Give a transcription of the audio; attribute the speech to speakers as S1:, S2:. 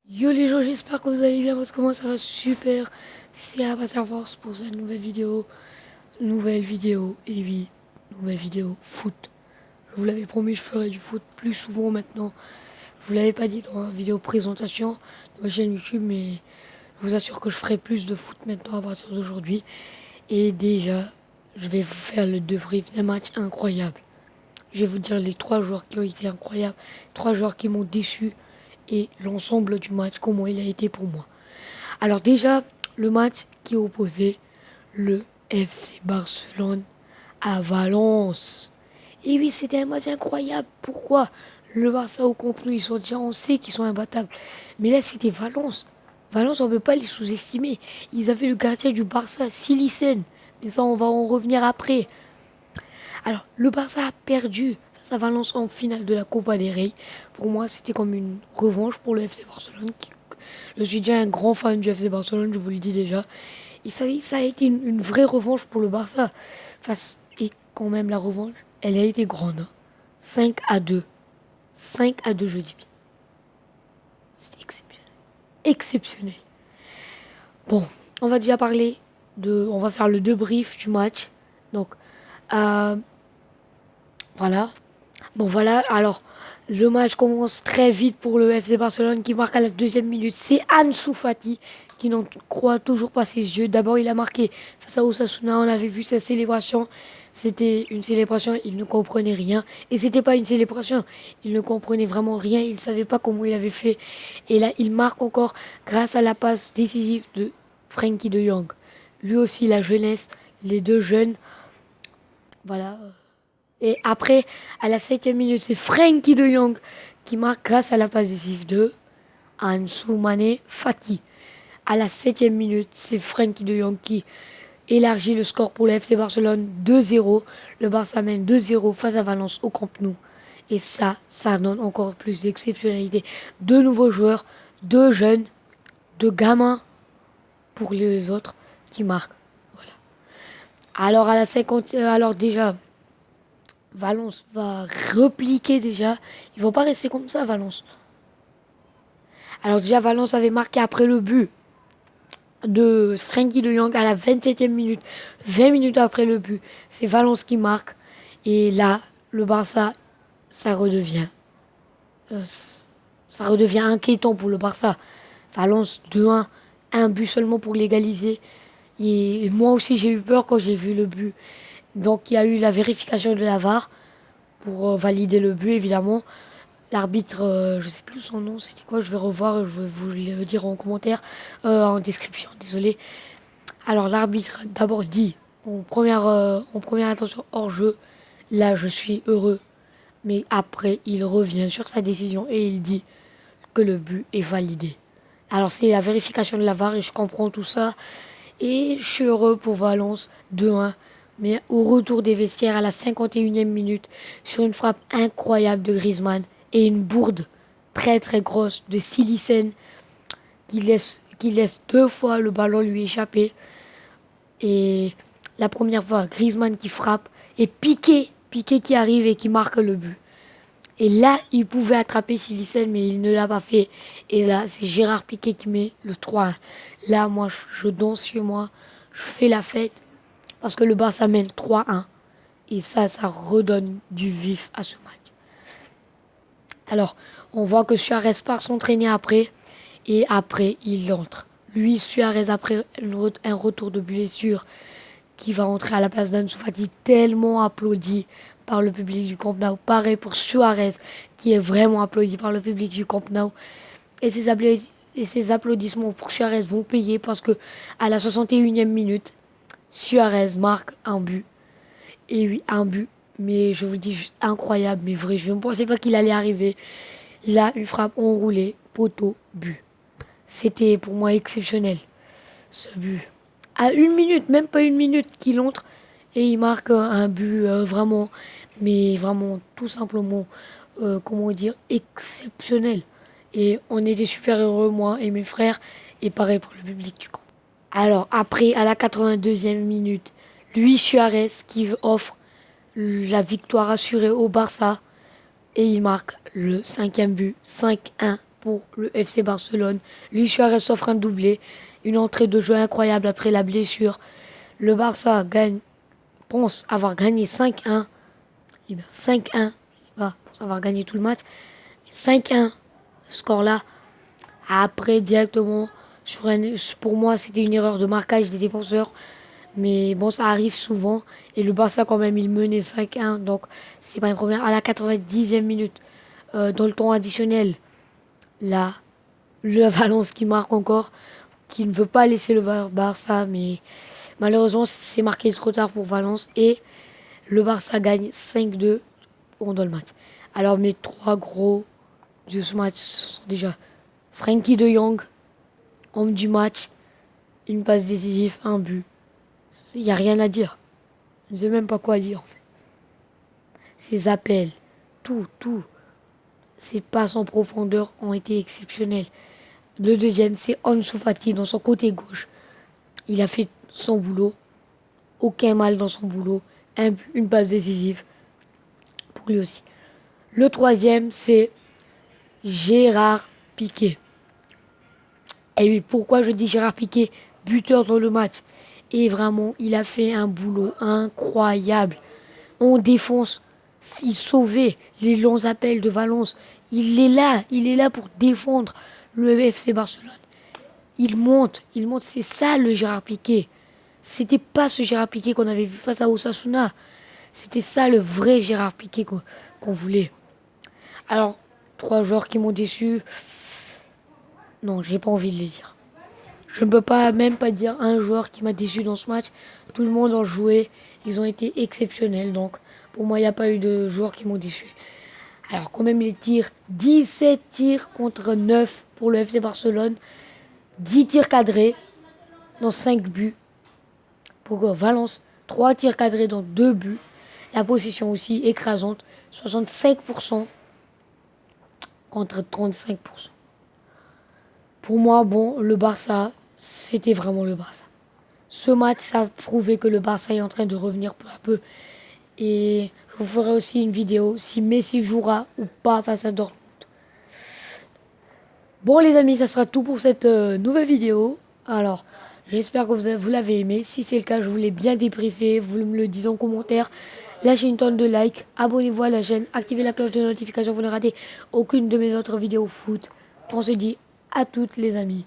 S1: Yo les gens, j'espère que vous allez bien parce que moi ça va super. C'est Abbas Air Force pour cette nouvelle vidéo. Nouvelle vidéo, et oui, nouvelle vidéo foot. Je vous l'avais promis, je ferai du foot plus souvent maintenant. Je vous l'avais pas dit dans la vidéo présentation de ma chaîne YouTube, mais je vous assure que je ferai plus de foot maintenant à partir d'aujourd'hui. Et déjà, je vais vous faire le débrief d'un match incroyable. Je vais vous dire les trois joueurs qui ont été incroyables, trois joueurs qui m'ont déçu et l'ensemble du match, comment il a été pour moi. Alors déjà, le match qui opposait le FC Barcelone à Valence. Et oui, c'était un match incroyable. Pourquoi? Le Barça au Camp Nou, ils sont déjà, on sait qu'ils sont imbattables. Mais là, c'était Valence. Valence, on ne peut pas les sous-estimer. Ils avaient le gardien du Barça, Silicen. Mais ça, on va en revenir après. Alors, le Barça a perdu face à Valence en finale de la Copa del Rey. Pour moi, c'était comme une revanche pour le FC Barcelone. Je suis déjà un grand fan du FC Barcelone, je vous le dis déjà. Et ça a été une vraie revanche pour le Barça. Et quand même, la revanche, elle a été grande, hein. 5-2. 5-2, je dis bien. C'était exceptionnel. Exceptionnel. Bon, on va déjà parler de. On va faire le débrief du match. Donc, euh, voilà. Bon voilà, alors le match commence très vite pour le FC Barcelone qui marque à la deuxième minute. C'est Ansu Fati qui n'en croit toujours pas ses yeux. D'abord il a marqué face à Osasuna, on avait vu sa célébration. C'était une célébration, il ne comprenait rien. Et c'était pas une célébration, il ne comprenait vraiment rien, il ne savait pas comment il avait fait. Et là il marque encore grâce à la passe décisive de Frenkie de Jong. Lui aussi la jeunesse, les deux jeunes, voilà. Et après, à la septième minute, c'est Frenkie de Jong qui marque grâce à la passe décisive de Ansu Fati. À la septième minute, c'est Frenkie de Jong qui élargit le score pour le FC Barcelone 2-0. Le Barça mène 2-0 face à Valence au Camp Nou. Et ça donne encore plus d'exceptionnalité. Deux nouveaux joueurs, deux jeunes, deux gamins pour les autres qui marquent. Voilà. Alors à la 50, alors déjà, Valence va repliquer déjà. Ils vont pas rester comme ça, Valence. Alors déjà, Valence avait marqué après le but de Frenkie de Jong à la 27e minute. 20 minutes après le but, c'est Valence qui marque. Et là, le Barça, ça redevient, euh, ça redevient inquiétant pour le Barça. Valence 2-1, un but seulement pour l'égaliser. Et moi aussi, j'ai eu peur quand j'ai vu le but. Donc, il y a eu la vérification de la VAR pour valider le but, évidemment. L'arbitre, je sais plus son nom, c'était quoi, je vais revoir, je vais vous le dire en commentaire, en description, désolé. Alors l'arbitre d'abord dit, en première attention hors jeu, là je suis heureux. Mais après, il revient sur sa décision et il dit que le but est validé. Alors c'est la vérification de la VAR et je comprends tout ça. Et je suis heureux pour Valence 2-1. Mais au retour des vestiaires à la 51e minute, sur une frappe incroyable de Griezmann et une bourde très très grosse de Silicen qui laisse deux fois le ballon lui échapper. Et la première fois, Griezmann qui frappe et Piqué qui arrive et qui marque le but. Et là, il pouvait attraper Silicen, mais il ne l'a pas fait. Et là, c'est Gérard Piqué qui met le 3-1. Là, moi, je danse chez moi, je fais la fête, parce que le Barça mène 3-1. Et ça redonne du vif à ce match. Alors, on voit que Suarez part s'entraîner après, et après, il entre. Lui, Suarez, après un retour de blessure, qui va entrer à la place d'Ansu Fati, tellement applaudi par le public du Camp Nou. Pareil pour Suarez, qui est vraiment applaudi par le public du Camp Nou. Et ces applaudissements pour Suarez vont payer parce que à la 61e minute, Suarez marque un but. Et oui, un but. Mais je vous le dis, juste incroyable, mais vrai. Je ne pensais pas qu'il allait arriver. Là, une frappe enroulée, poteau, but. C'était pour moi exceptionnel, ce but. À une minute, même pas une minute qu'il entre, et il marque un but vraiment, mais vraiment tout simplement, comment dire, exceptionnel. Et on était super heureux, moi et mes frères, et pareil pour le public du camp. Alors après, à la 82e minute, Luis Suarez qui offre la victoire assurée au Barça, et il marque le cinquième but, 5-1 pour le FC Barcelone. Luis Suarez s'offre un doublé. Une entrée de jeu incroyable après la blessure. Le Barça pense avoir gagné 5-1. 5-1, pas pour avoir gagné tout le match. 5-1, ce score-là. Après, directement, pour moi, c'était une erreur de marquage des défenseurs. Mais bon, ça arrive souvent. Et le Barça, quand même, il menait 5-1. Donc, c'est pas un problème. À la 90e minute, dans le temps additionnel, là, le Valence qui marque encore, qui ne veut pas laisser le Barça. Mais malheureusement, c'est marqué trop tard pour Valence. Et le Barça gagne 5-2 pendant le match. Alors, mes trois gros de ce match sont déjà Frenkie de Jong, homme du match, une passe décisive, un but. Il n'y a rien à dire. Je ne sais même pas quoi dire en fait. Ses appels, tout. Ses passes en profondeur ont été exceptionnels. Le deuxième, c'est Ansu Fati dans son côté gauche. Il a fait son boulot. Aucun mal dans son boulot. Un but, une passe décisive. Pour lui aussi. Le troisième, c'est Gérard Piqué. Et oui, pourquoi je dis Gérard Piqué, buteur dans le match? Et vraiment, il a fait un boulot incroyable. En défense, il sauvait les longs appels de Valence. Il est là pour défendre le FC Barcelone. Il monte, c'est ça le Gérard Piqué. C'était pas ce Gérard Piqué qu'on avait vu face à Osasuna. C'était ça le vrai Gérard Piqué qu'on voulait. Alors, trois joueurs qui m'ont déçu. Non, j'ai pas envie de les dire. Je ne peux pas même pas dire un joueur qui m'a déçu dans ce match. Tout le monde en jouait. Ils ont été exceptionnels. Donc, pour moi, il n'y a pas eu de joueurs qui m'ont déçu. Alors, quand même, les tirs. 17 tirs contre 9 pour le FC Barcelone. 10 tirs cadrés dans 5 buts. Pour Valence, 3 tirs cadrés dans 2 buts. La possession aussi écrasante. 65% contre 35%. Pour moi, bon, le Barça, c'était vraiment le Barça. Ce match, ça a prouvé que le Barça est en train de revenir peu à peu. Et je vous ferai aussi une vidéo si Messi jouera ou pas face à Dortmund. Bon les amis, ça sera tout pour cette nouvelle vidéo. Alors, j'espère que vous l'avez aimé. Si c'est le cas, je voulais bien débriefer. Vous me le dites en commentaire. Lâchez une tonne de likes. Abonnez-vous à la chaîne. Activez la cloche de notification pour ne rater aucune de mes autres vidéos foot. On se dit à toutes les amis.